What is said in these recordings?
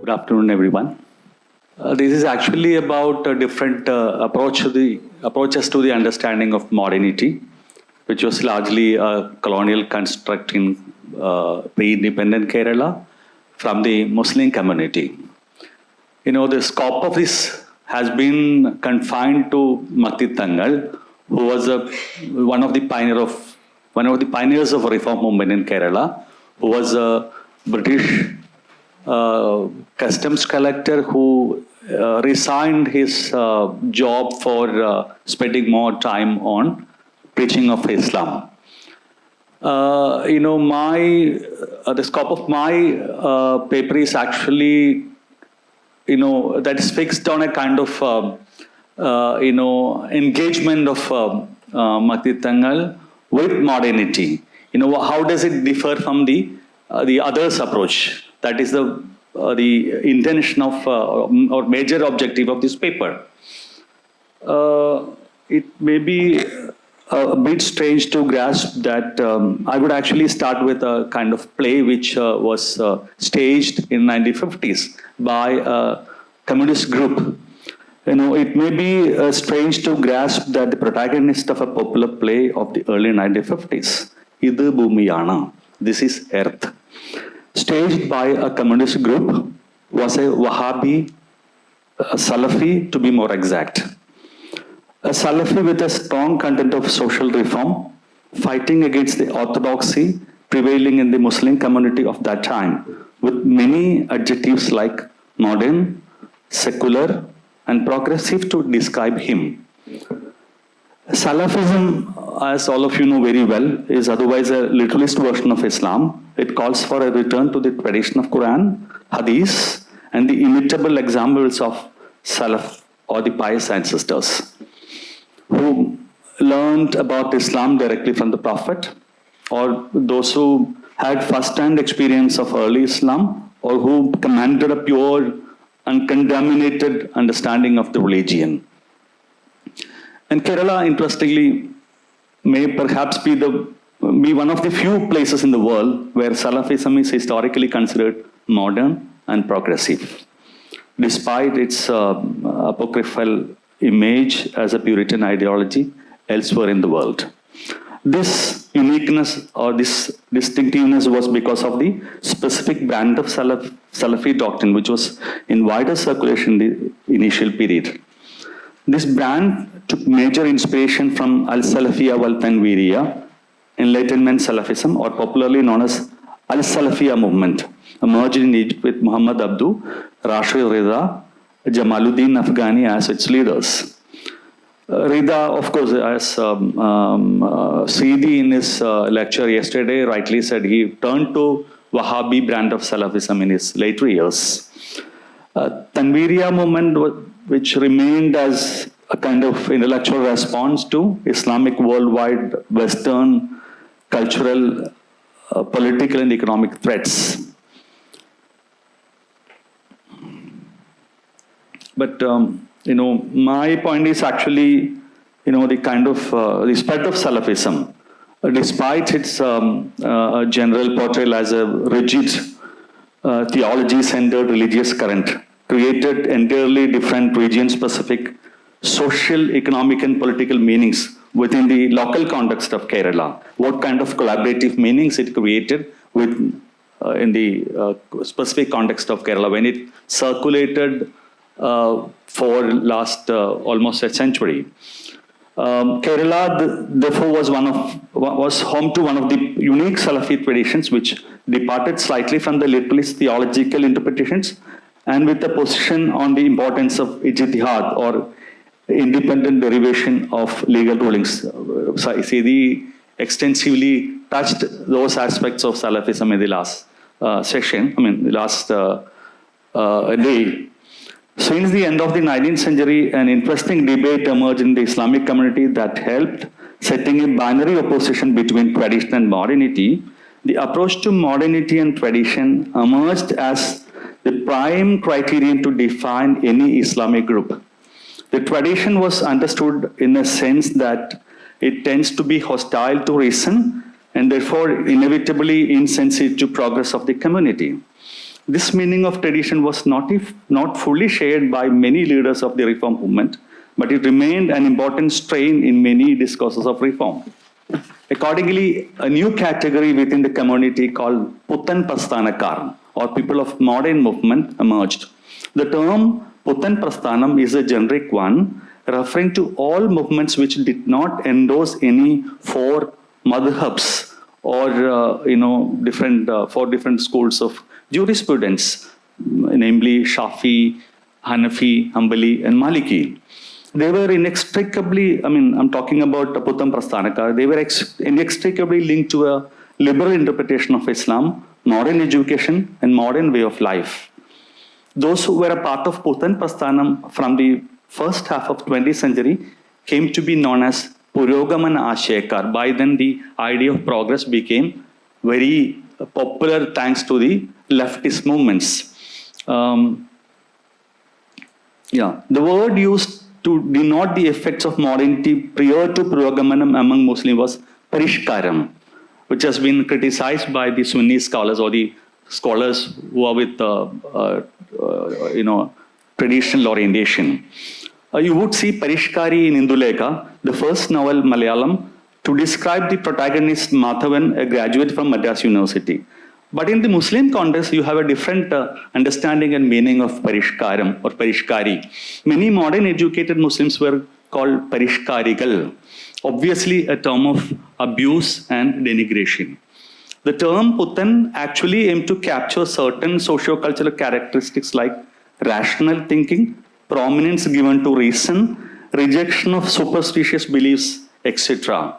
Good afternoon, everyone. This is actually about a different approaches to the understanding of modernity, which was largely a colonial construct in pre-independent Kerala from the Muslim community. The scope of this has been confined to Makti Tangal, who was one of the pioneers of a reform movement in Kerala, who was a British customs collector who resigned his job for spending more time on preaching of Islam. The scope of my paper is actually, that is fixed on a kind of, engagement of Makti Tangal with modernity. How does it differ from the others' approach? That is the intention of or major objective of this paper. It may be a bit strange to grasp that I would actually start with a kind of play which was staged in 1950s by a communist group. It may be strange to grasp that the protagonist of a popular play of the early 1950s, Idu Bhumiyana, this is Earth, staged by a communist group, was a Wahhabi, a Salafi to be more exact. A Salafi with a strong content of social reform, fighting against the orthodoxy prevailing in the Muslim community of that time, with many adjectives like modern, secular, and progressive to describe him. Salafism, as all of you know very well, is otherwise a literalist version of Islam. It calls for a return to the tradition of Quran, Hadith, and the immutable examples of Salaf, or the pious ancestors, who learned about Islam directly from the Prophet, or those who had first-hand experience of early Islam, or who commanded a pure, uncontaminated understanding of the religion. And Kerala, interestingly, may perhaps be one of the few places in the world where Salafism is historically considered modern and progressive, despite its apocryphal image as a Puritan ideology elsewhere in the world. This uniqueness or this distinctiveness was because of the specific brand of Salafi doctrine, which was in wider circulation in the initial period. This brand took major inspiration from Al-Salafiyya wal-Tanwiriyya, Enlightenment Salafism, or popularly known as Al-Salafiyya movement, emerged in Egypt with Muhammad Abdu, Rashid Rida, Jamaluddin Afghani as its leaders. Rida, of course, as Sidi in his lecture yesterday rightly said, he turned to Wahhabi brand of Salafism in his later years. Tanwiriyya movement, which remained as a kind of intellectual response to Islamic worldwide Western cultural, political and economic threats. But, my point is actually, the kind of, the spread of Salafism, despite its general portrayal as a rigid, theology-centered religious current, created entirely different region-specific social, economic, and political meanings within the local context of Kerala. What kind of collaborative meanings it created in the specific context of Kerala when it circulated for last almost a century. Kerala, therefore, was home to one of the unique Salafi traditions which departed slightly from the literalist theological interpretations and with a position on the importance of ijtihad, or independent derivation of legal rulings. Sidi extensively touched those aspects of Salafism in the last day. Since the end of the 19th century, an interesting debate emerged in the Islamic community that helped setting a binary opposition between tradition and modernity. The approach to modernity and tradition emerged as the prime criterion to define any Islamic group. The tradition was understood in a sense that it tends to be hostile to reason and therefore inevitably insensitive to progress of the community. This meaning of tradition was not fully shared by many leaders of the reform movement, but it remained an important strain in many discourses of reform. Accordingly, a new category within the community called Puttan Prasthanakar, or people of modern movement, emerged. The term Puttan Prasthanam is a generic one, referring to all movements which did not endorse any four madhabs or four different schools of jurisprudence, namely Shafi, Hanafi, Hanbali, and Maliki. They were inextricably, I'm talking about Puttan Prasthanakar, they were inextricably linked to a liberal interpretation of Islam, modern education, and modern way of life. Those who were a part of Puttan Prasthanam from the first half of 20th century came to be known as Purogaman Ashekar. By then, the idea of progress became very popular thanks to the leftist movements. The word used to denote the effects of modernity prior to Purogamanam among Muslims was Parishkaram, which has been criticized by the Sunni scholars or the scholars who are with traditional orientation. You would see Parishkari in Indulekha, the first novel Malayalam, to describe the protagonist Madhavan, a graduate from Madras University. But in the Muslim context, you have a different understanding and meaning of Parishkaram or Parishkari. Many modern educated Muslims were called Parishkarigal, obviously a term of abuse and denigration. The term Puttan actually aimed to capture certain socio-cultural characteristics like rational thinking, prominence given to reason, rejection of superstitious beliefs, etc.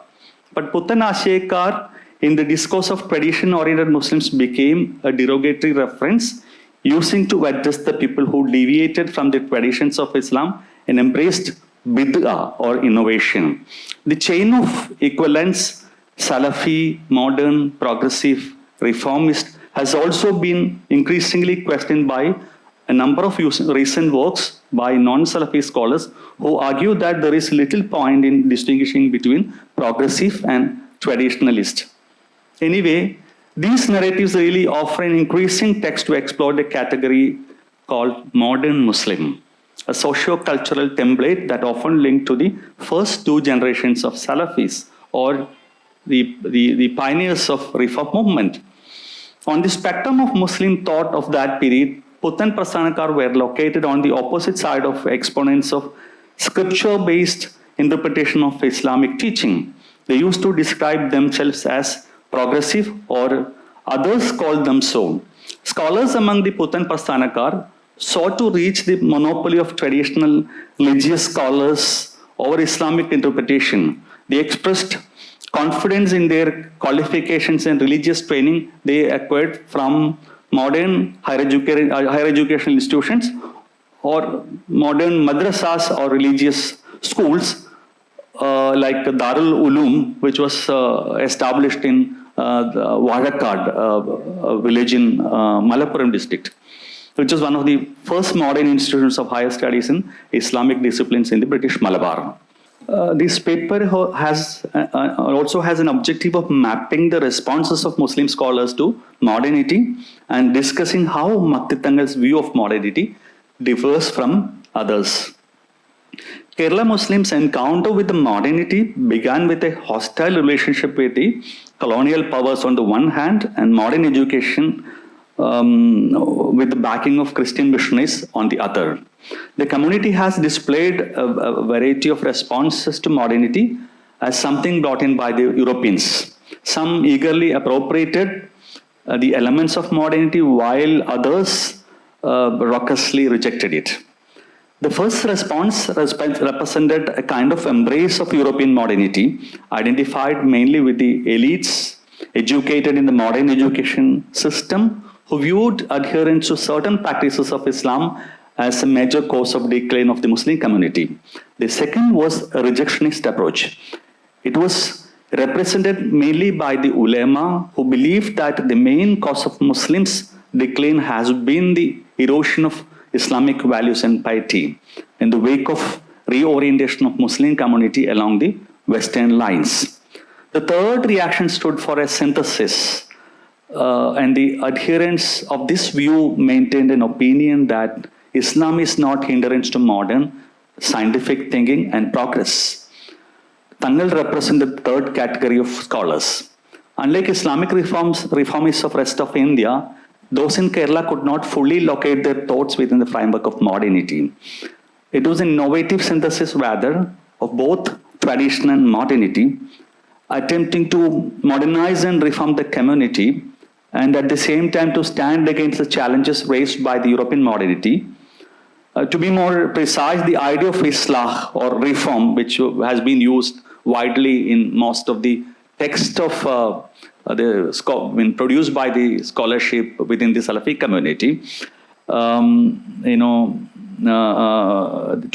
But Puttan Ashekar in the discourse of tradition-oriented Muslims became a derogatory reference using to address the people who deviated from the traditions of Islam and embraced bid'ah or innovation. The chain of equivalence, Salafi, modern, progressive, reformist, has also been increasingly questioned by a number of recent works by non-Salafi scholars who argue that there is little point in distinguishing between progressive and traditionalist. Anyway, these narratives really offer an increasing text to explore the category called modern Muslim, a socio-cultural template that often linked to the first two generations of Salafis or the pioneers of Reform movement. On the spectrum of Muslim thought of that period, Puttan Prasthanakar were located on the opposite side of exponents of scripture-based interpretation of Islamic teaching. They used to describe themselves as progressive, or others called them so. Scholars among the Puttan Prasthanakar sought to reach the monopoly of traditional religious scholars over Islamic interpretation. They expressed confidence in their qualifications and religious training they acquired from modern higher educational institutions or modern madrasas or religious schools like Darul Uloom, which was established in Vadakad, a village in Malappuram district, which was one of the first modern institutions of higher studies in Islamic disciplines in the British Malabar. This paper also has an objective of mapping the responses of Muslim scholars to modernity and discussing how Maktitangal's view of modernity differs from others. Kerala Muslims' encounter with the modernity began with a hostile relationship with the colonial powers on the one hand and modern education with the backing of Christian missionaries on the other. The community has displayed a variety of responses to modernity as something brought in by the Europeans. Some eagerly appropriated the elements of modernity while others raucously rejected it. The first response represented a kind of embrace of European modernity, identified mainly with the elites educated in the modern education system who viewed adherence to certain practices of Islam as a major cause of decline of the Muslim community. The second was a rejectionist approach. It was represented mainly by the ulema who believed that the main cause of Muslims' decline has been the erosion of Islamic values and piety in the wake of reorientation of Muslim community along the Western lines. The third reaction stood for a synthesis and the adherents of this view maintained an opinion that Islam is not hindrance to modern scientific thinking and progress. Tangal represents the third category of scholars. Unlike Islamic reformists of rest of India, those in Kerala could not fully locate their thoughts within the framework of modernity. It was an innovative synthesis, rather, of both tradition and modernity, attempting to modernize and reform the community, and at the same time to stand against the challenges raised by the European modernity. To be more precise, the idea of Islah or reform, which has been used widely in most of the text of produced by the scholarship within the Salafi community. To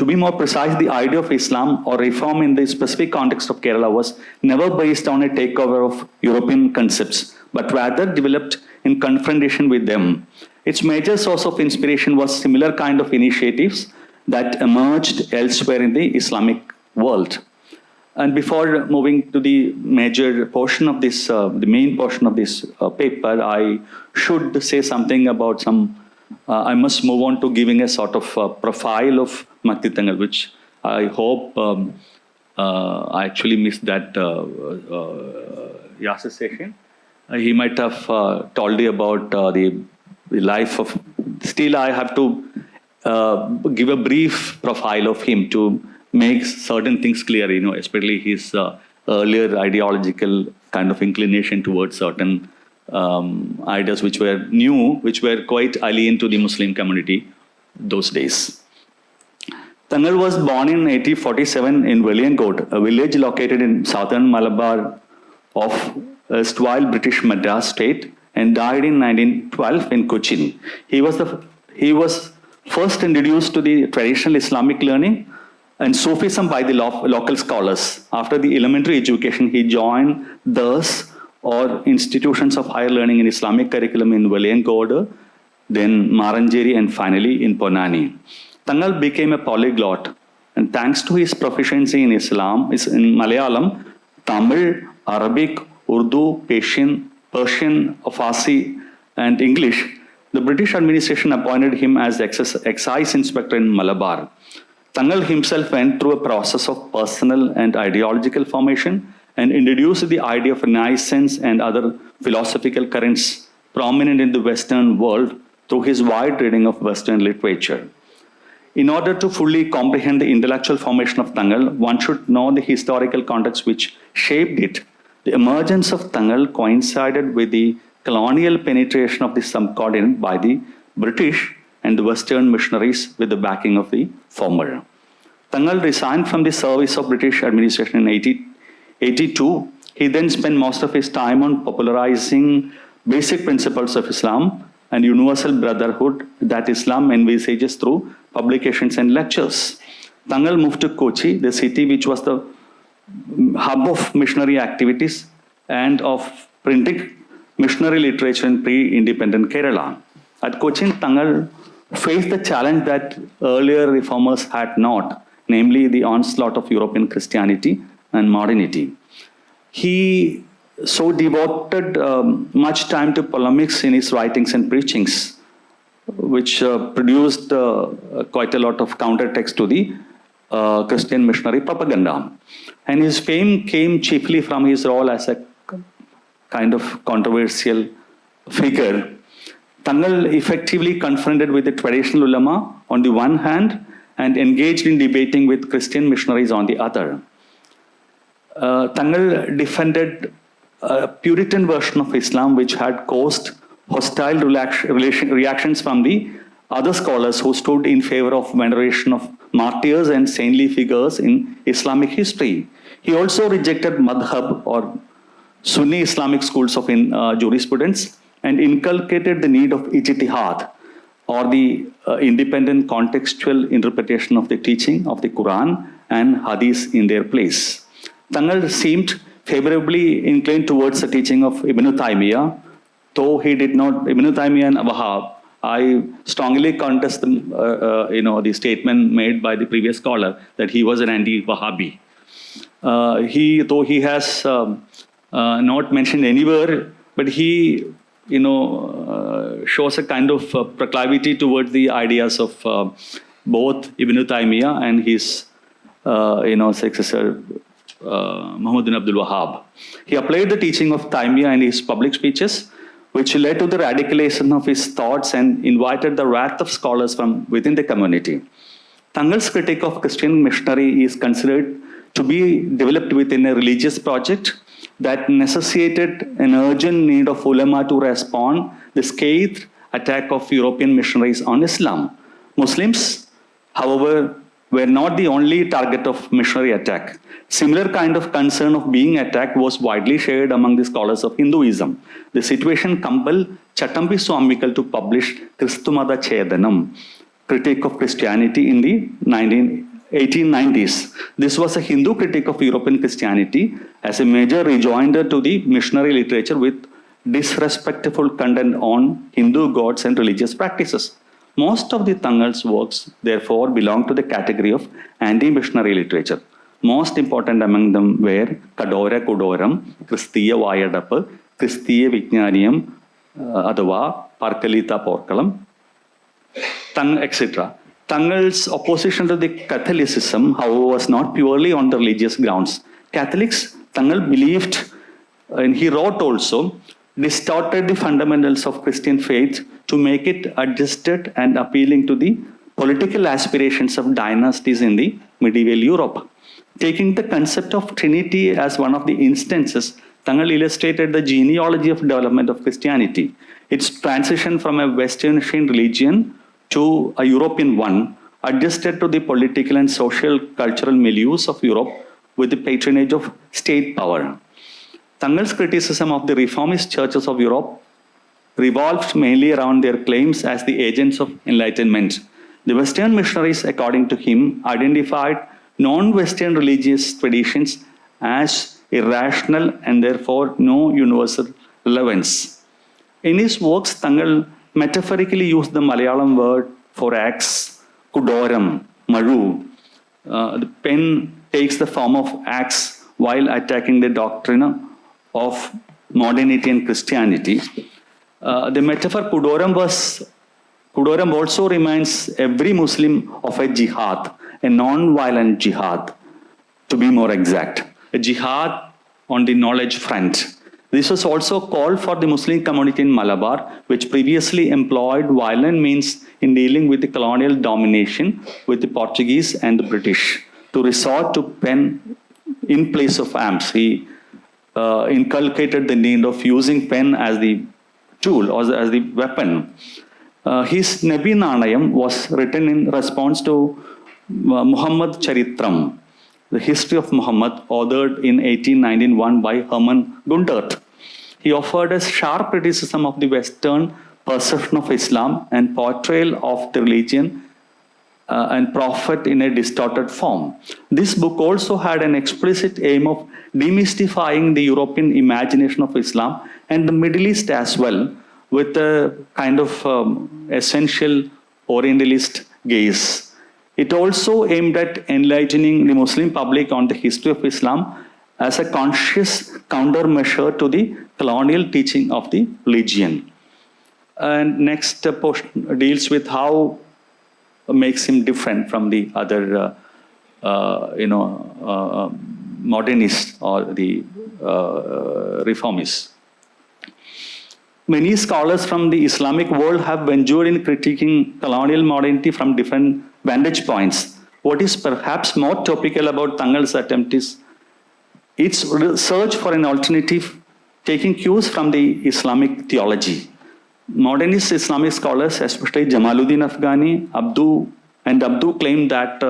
be more precise, the idea of Islam or reform in the specific context of Kerala was never based on a takeover of European concepts, but rather developed in confrontation with them. Its major source of inspiration was similar kind of initiatives that emerged elsewhere in the Islamic world. And before moving to the major portion of this, the main portion of this paper, I should say something about I must move on to giving a sort of profile of Makti Tangal, which I hope I actually missed that Yasser session. He might have told you about the life of. Still, I have to give a brief profile of him to make certain things clear, especially his earlier ideological kind of inclination towards certain ideas which were new, which were quite alien to the Muslim community those days. Tangal was born in 1847 in Welliangode, a village located in southern Malabar of erstwhile British Madras state, and died in 1912 in Cochin. He was first introduced to the traditional Islamic learning and Sufism by the local scholars. After the elementary education, he joined thus or institutions of higher learning in Islamic curriculum in Welliangode, then Maranjeri, and finally in Ponani. Tangal became a polyglot, and thanks to his proficiency in Islam, in Malayalam, Tamil, Arabic, Urdu, Persian, Farsi, and English, the British administration appointed him as excise inspector in Malabar. Tangal himself went through a process of personal and ideological formation and introduced the idea of Renaissance and other philosophical currents prominent in the Western world through his wide reading of Western literature. In order to fully comprehend the intellectual formation of Tangal, one should know the historical context which shaped it. The emergence of Tangal coincided with the colonial penetration of the subcontinent by the British and the Western missionaries with the backing of the former. Tangal resigned from the service of British administration in 1882. He then spent most of his time on popularizing basic principles of Islam and universal brotherhood that Islam envisages through publications and lectures. Tangal moved to Kochi, the city which was the hub of missionary activities and of printing missionary literature in pre-independent Kerala. At Cochin, Tangal faced the challenge that earlier reformers had not, namely the onslaught of European Christianity and modernity. He so devoted much time to polemics in his writings and preachings, which produced quite a lot of countertext to the Christian missionary propaganda. And his fame came chiefly from his role as a kind of controversial figure. Tangal effectively confronted with the traditional ulama on the one hand and engaged in debating with Christian missionaries on the other. Tangal defended a Puritan version of Islam which had caused hostile reactions from the other scholars who stood in favor of veneration of martyrs and saintly figures in Islamic history. He also rejected madhab or Sunni Islamic schools of jurisprudence and inculcated the need of ijtihad or the independent contextual interpretation of the teaching of the Quran and Hadith in their place. Tangal seemed favorably inclined towards the teaching of Ibn Taymiyyah, though he did not, Ibn Taymiyyah and Wahhab. I strongly contest the statement made by the previous scholar that he was an anti-Wahhabi. Though he has not mentioned anywhere, but he shows a kind of proclivity towards the ideas of both Ibn Taymiyyah and his successor Muhammad bin Abdul Wahhab. He applied the teaching of Taymiyyah in his public speeches, which led to the radicalization of his thoughts and invited the wrath of scholars from within the community. Tangal's critique of Christian missionary is considered to be developed within a religious project that necessitated an urgent need of ulama to respond the scathed attack of European missionaries on Islam. Muslims, however, were not the only target of missionary attack. Similar kind of concern of being attacked was widely shared among the scholars of Hinduism. The situation compelled Chattambi Swamigal to publish Kristumada Chedanam, critique of Christianity in the 1890s. This was a Hindu critique of European Christianity as a major rejoinder to the missionary literature with disrespectful content on Hindu gods and religious practices. Most of the Tangal's works, therefore, belong to the category of anti-missionary literature. Most important among them were Kadora Kudoram, Kristiya Vayadappu, Kristiya Vijnaniyam, Adava, Parkalita Porkalam, etc. Tangal's opposition to the Catholicism, however, was not purely on the religious grounds. Catholics, Tangal believed, and he wrote also, distorted the fundamentals of Christian faith to make it adjusted and appealing to the political aspirations of dynasties in the medieval Europe. Taking the concept of Trinity as one of the instances, Tangal illustrated the genealogy of development of Christianity. Its transition from a Western religion to a European one, adjusted to the political and social cultural milieus of Europe with the patronage of state power. Tangal's criticism of the reformist churches of Europe revolved mainly around their claims as the agents of enlightenment. The Western missionaries, according to him, identified non-Western religious traditions as irrational and therefore no universal relevance. In his works, Tangal metaphorically used the Malayalam word for axe, kudoram, maru. The pen takes the form of axe while attacking the doctrine of modernity and Christianity. The metaphor kudoram also reminds every Muslim of a jihad, a non-violent jihad, to be more exact, a jihad on the knowledge front. This was also called for the Muslim community in Malabar, which previously employed violent means in dealing with the colonial domination with the Portuguese and the British, to resort to pen in place of arms. He inculcated the need of using pen as the tool or as the weapon. His Nabi Nanayam was written in response to Muhammad Charitram, the history of Muhammad, authored in 1891 by Herman Gundert. He offered a sharp criticism of the Western perception of Islam and portrayal of the religion and prophet in a distorted form. This book also had an explicit aim of demystifying the European imagination of Islam and the Middle East as well, with a kind of essential Orientalist gaze. It also aimed at enlightening the Muslim public on the history of Islam as a conscious countermeasure to the colonial teaching of the religion. And next portion deals with how makes him different from the other, modernists or the reformists. Many scholars from the Islamic world have ventured in critiquing colonial modernity from different vantage points. What is perhaps more topical about Tangal's attempt is its search for an alternative, taking cues from the Islamic theology. Modernist Islamic scholars, especially Jamaluddin Afghani, Abdu claim that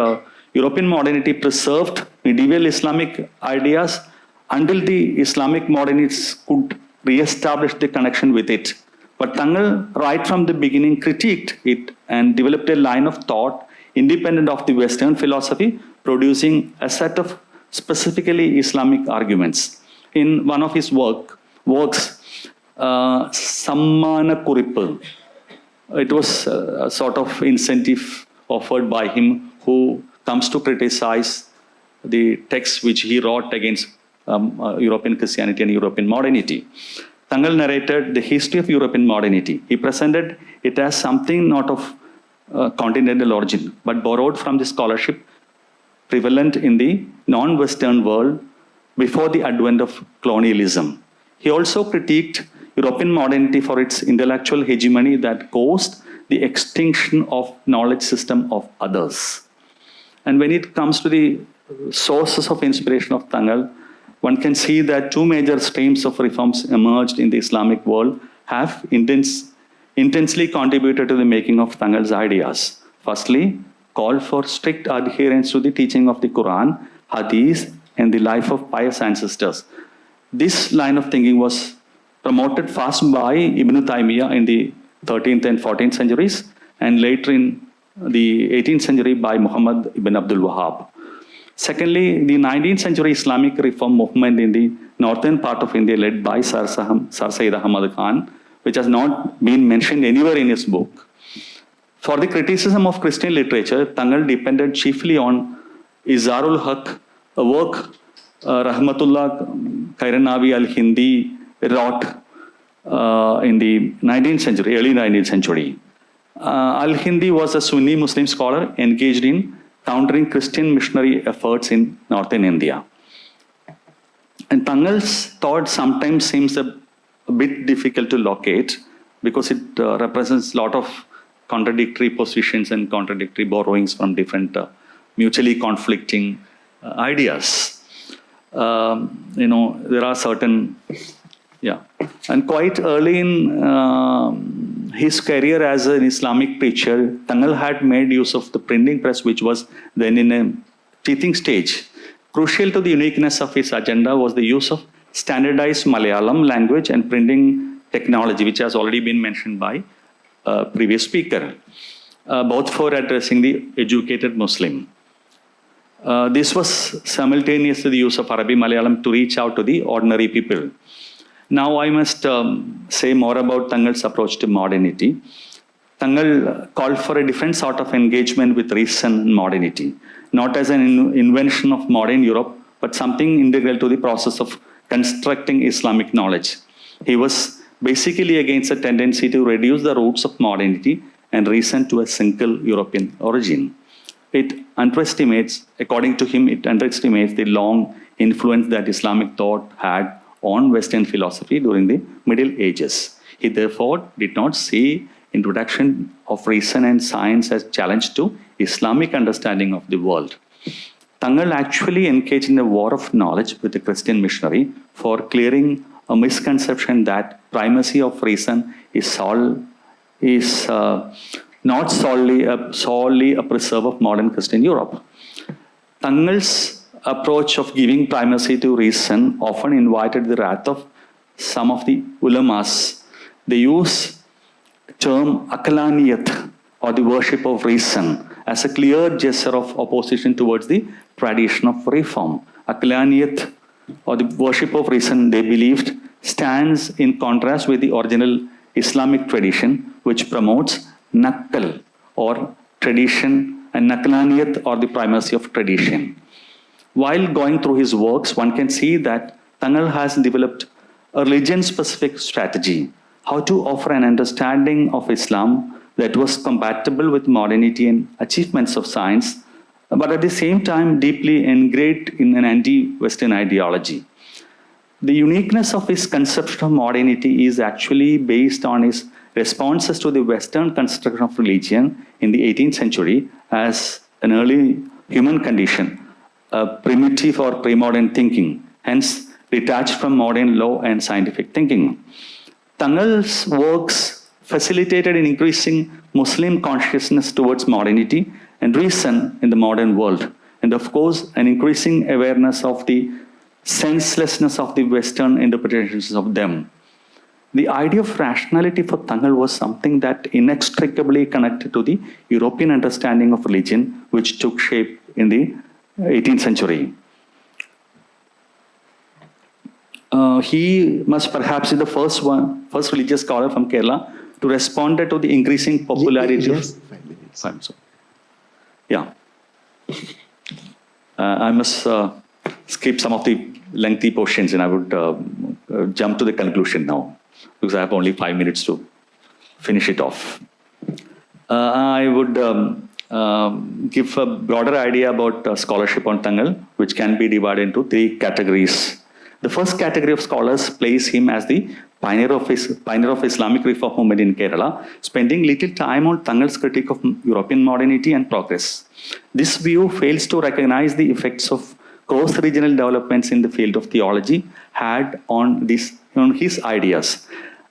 European modernity preserved medieval Islamic ideas until the Islamic modernists could re-establish the connection with it. But Tangal, right from the beginning, critiqued it and developed a line of thought independent of the Western philosophy, producing a set of specifically Islamic arguments. In one of his works, Sammana Kurippu, it was a sort of incentive offered by him who comes to criticize the texts which he wrote against European Christianity and European modernity. Tangal narrated the history of European modernity. He presented it as something not of continental origin, but borrowed from the scholarship prevalent in the non-Western world before the advent of colonialism. He also critiqued European modernity for its intellectual hegemony that caused the extinction of knowledge system of others. And when it comes to the sources of inspiration of Tangal, one can see that two major streams of reforms emerged in the Islamic world have intensely contributed to the making of Tangal's ideas. Firstly, called for strict adherence to the teaching of the Quran, Hadith, and the life of pious ancestors. This line of thinking was promoted first by Ibn Taymiyyah in the 13th and 14th centuries, and later in the 18th century by Muhammad ibn Abdul Wahhab. Secondly, the 19th century Islamic reform movement in the northern part of India led by Sir Sayyid Ahmad Khan, which has not been mentioned anywhere in his book. For the criticism of Christian literature, Tangal depended chiefly on Izarul Haq, a work Rahmatullah Kairanavi al-Hindi wrote in the 19th century, early 19th century. Al-Hindi was a Sunni Muslim scholar engaged in countering Christian missionary efforts in northern India. And Tangal's thought sometimes seems a bit difficult to locate because it represents a lot of contradictory positions and contradictory borrowings from different mutually conflicting ideas. There are certain, and quite early in his career as an Islamic preacher, Tangal had made use of the printing press, which was then in a teething stage. Crucial to the uniqueness of his agenda was the use of standardized Malayalam language and printing technology, which has already been mentioned by a previous speaker, both for addressing the educated Muslim. This was simultaneous to the use of Arabic Malayalam to reach out to the ordinary people. Now I must say more about Tangal's approach to modernity. Tangal called for a different sort of engagement with reason and modernity, not as an invention of modern Europe, but something integral to the process of constructing Islamic knowledge. He was basically against a tendency to reduce the roots of modernity and reason to a single European origin. According to him, it underestimates the long influence that Islamic thought had on Western philosophy during the Middle Ages. He therefore did not see introduction of reason and science as challenge to Islamic understanding of the world. Tangal actually engaged in a war of knowledge with the Christian missionary for clearing a misconception that primacy of reason is not solely a preserve of modern Christian Europe. Tangal's approach of giving primacy to reason often invited the wrath of some of the ulamas. They use the term akalaniyat, or the worship of reason, as a clear gesture of opposition towards the tradition of reform. Akalaniyat, or the worship of reason, they believed, stands in contrast with the original Islamic tradition, which promotes nakal, or tradition, and nakalaniyat, or the primacy of tradition. While going through his works, one can see that Tangal has developed a religion-specific strategy, how to offer an understanding of Islam that was compatible with modernity and achievements of science, but at the same time deeply ingrained in an anti-Western ideology. The uniqueness of his conception of modernity is actually based on his responses to the Western construction of religion in the 18th century as an early human condition, a primitive or pre-modern thinking, hence detached from modern law and scientific thinking. Tangal's works facilitated an increasing Muslim consciousness towards modernity and reason in the modern world, and of course, an increasing awareness of the senselessness of the Western interpretations of them. The idea of rationality for Tangal was something that inextricably connected to the European understanding of religion, which took shape in the 18th century. He must perhaps be the first religious scholar from Kerala to respond to the increasing popularity of... 5 minutes. I must skip some of the lengthy portions and I would jump to the conclusion now. because I have only 5 minutes to finish it off. I would give a broader idea about scholarship on Tangal, which can be divided into 3 categories. The first category of scholars place him as the pioneer of Islamic reform movement in Kerala, spending little time on Tangal's critique of European modernity and progress. This view fails to recognize the effects of cross-regional developments in the field of theology had on his ideas.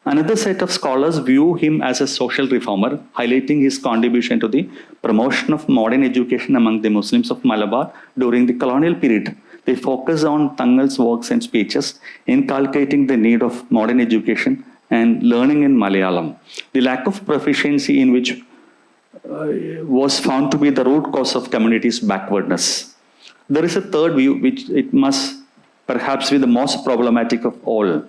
Another set of scholars view him as a social reformer, highlighting his contribution to the promotion of modern education among the Muslims of Malabar during the colonial period. They focus on Tangal's works and speeches, inculcating the need of modern education and learning in Malayalam. The lack of proficiency in which was found to be the root cause of communities' backwardness. There is a third view, which it must perhaps be the most problematic of all.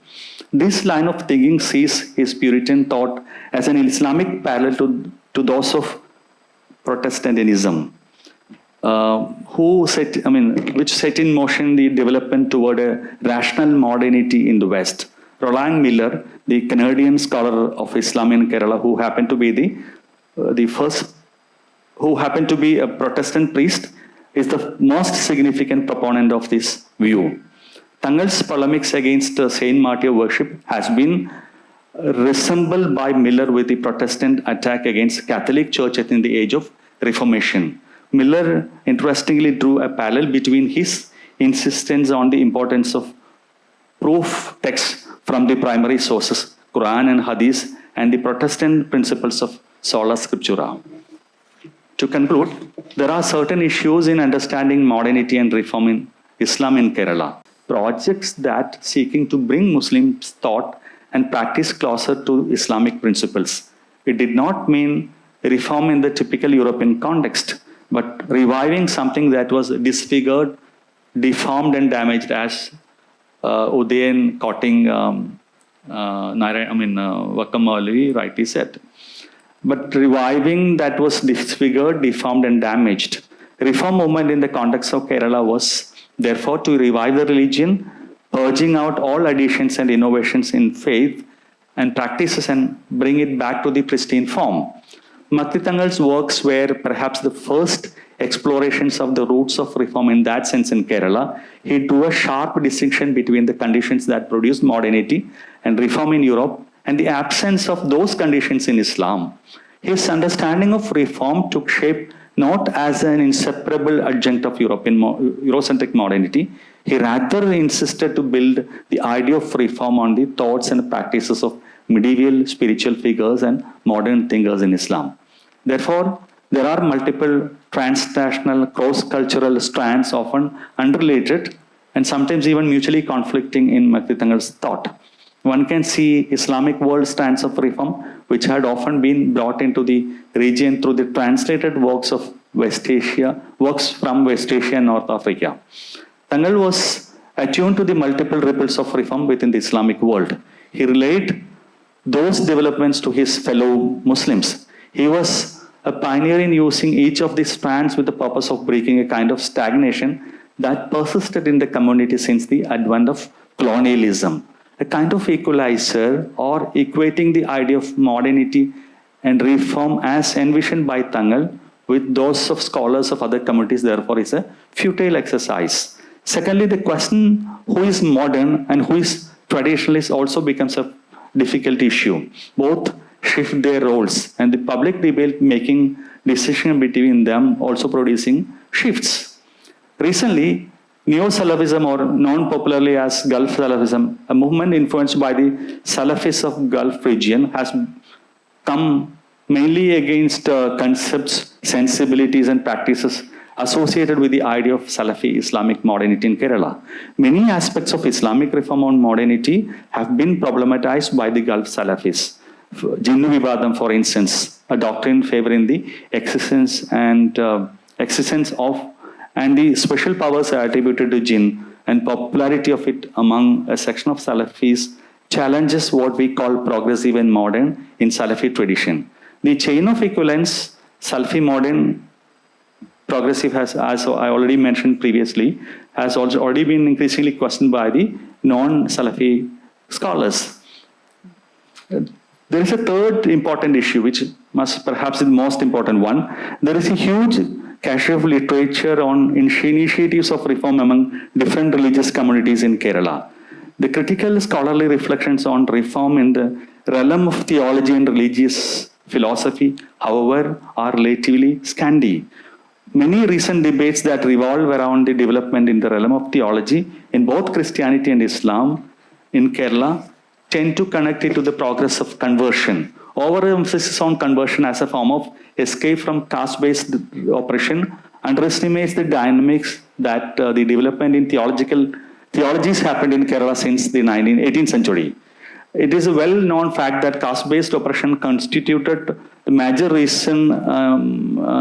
This line of thinking sees his Puritan thought as an Islamic parallel to those of Protestantism, which set in motion the development toward a rational modernity in the West. Roland Miller, the Canadian scholar of Islam in Kerala, who happened to be a Protestant priest, is the most significant proponent of this view. Tangal's polemics against Saint Martyr worship has been resembled by Miller with the Protestant attack against Catholic Church in the age of Reformation. Miller interestingly drew a parallel between his insistence on the importance of proof texts from the primary sources, Quran and Hadith, and the Protestant principles of sola scriptura. To conclude, there are certain issues in understanding modernity and reform in Islam in Kerala. Projects that seeking to bring Muslims' thought and practice closer to Islamic principles. It did not mean reform in the typical European context, but reviving something that was disfigured, deformed and damaged, as Udayan quoting Vakkom Moulavi rightly said. But reviving that was disfigured, deformed and damaged. Reform movement in the context of Kerala was therefore to revive the religion, purging out all additions and innovations in faith and practices and bring it back to the pristine form. Makti Tangal's works were perhaps the first explorations of the roots of reform in that sense in Kerala. He drew a sharp distinction between the conditions that produced modernity and reform in Europe and the absence of those conditions in Islam. His understanding of reform took shape not as an inseparable adjunct of Eurocentric modernity. He rather insisted to build the idea of reform on the thoughts and practices of medieval spiritual figures and modern thinkers in Islam. Therefore, there are multiple transnational, cross-cultural strands, often unrelated and sometimes even mutually conflicting in Makti Tangal's thought. One can see Islamic world strands of reform, which had often been brought into the region through the translated works of works from West Asia and North Africa. Tangal was attuned to the multiple ripples of reform within the Islamic world. He relayed those developments to his fellow Muslims. He was a pioneer in using each of these strands with the purpose of breaking a kind of stagnation that persisted in the community since the advent of colonialism. A kind of equalizer, or equating the idea of modernity and reform as envisioned by Tangal with those of scholars of other communities, therefore is a futile exercise. Secondly, the question who is modern and who is traditionalist also becomes a difficult issue. Both shift their roles, and the public debate making decision between them also producing shifts. Recently, Neo-Salafism, or known popularly as Gulf Salafism, a movement influenced by the Salafis of Gulf region, has come mainly against concepts, sensibilities and practices associated with the idea of Salafi Islamic modernity in Kerala. Many aspects of Islamic reform on modernity have been problematized by the Gulf Salafis. Jinnu Vivadam, for instance, a doctrine favoring the existence of and the special powers attributed to jinn and popularity of it among a section of Salafis challenges what we call progressive and modern in Salafi tradition. The chain of equivalence, Salafi modern, progressive, has, as I already mentioned previously, has also already been increasingly questioned by the non-Salafi scholars. There is a third important issue, which must perhaps is the most important one. There is a huge cache of literature on initiatives of reform among different religious communities in Kerala. The critical scholarly reflections on reform in the realm of theology and religious philosophy, however, are relatively scanty. Many recent debates that revolve around the development in the realm of theology in both Christianity and Islam in Kerala tend to connect it to the progress of conversion. Overemphasis on conversion as a form of escape from caste-based oppression underestimates the dynamics that the development in theologies happened in Kerala since the 18th century. It is a well-known fact that caste-based oppression constituted the major reason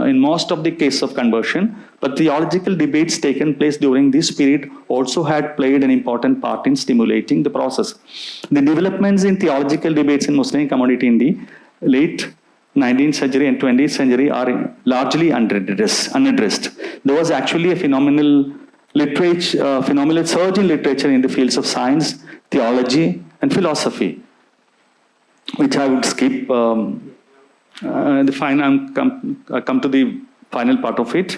in most of the cases of conversion, but theological debates taken place during this period also had played an important part in stimulating the process. The developments in theological debates in Muslim community in the late 19th century and 20th century are largely unaddressed. There was actually a phenomenal surge in literature in the fields of science, theology, and philosophy, which I would skip. I come to the final part of it.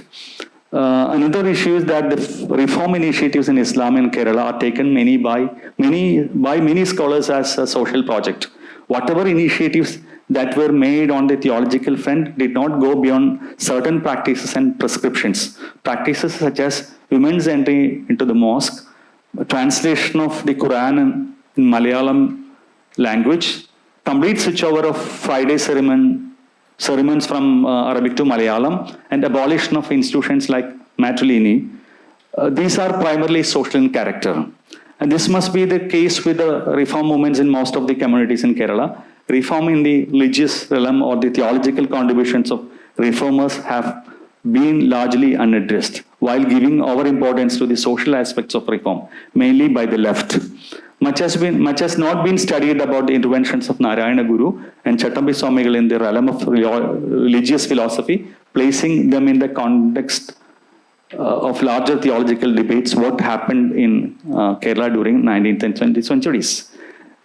Another issue is that the reform initiatives in Islam in Kerala are taken by many scholars as a social project. Whatever initiatives that were made on the theological front did not go beyond certain practices and prescriptions. Practices such as women's entry into the mosque, translation of the Quran in Malayalam language, complete switchover of Friday sermons from Arabic to Malayalam, and abolition of institutions like matrilini. These are primarily social in character. And this must be the case with the reform movements in most of the communities in Kerala. Reform in the religious realm or the theological contributions of reformers have been largely unaddressed, while giving overimportance to the social aspects of reform, mainly by the left. Much has not been studied about the interventions of Narayana Guru and Chattambi Swamigal in the realm of religious philosophy, placing them in the context of larger theological debates, what happened in Kerala during 19th and 20th centuries.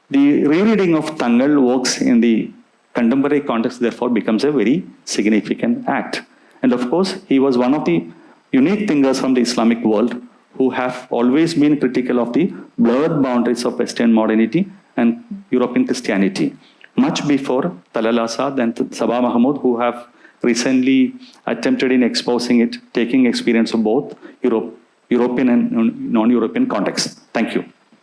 The rereading of Tangal works in the contemporary context, therefore, becomes a very significant act. And of course, he was one of the unique thinkers from the Islamic world who have always been critical of the blurred boundaries of Western modernity and European Christianity, much before Talal Asad and Sabah Mahmud, who have recently attempted in exposing it, taking experience of both European and non-European contexts. Thank you.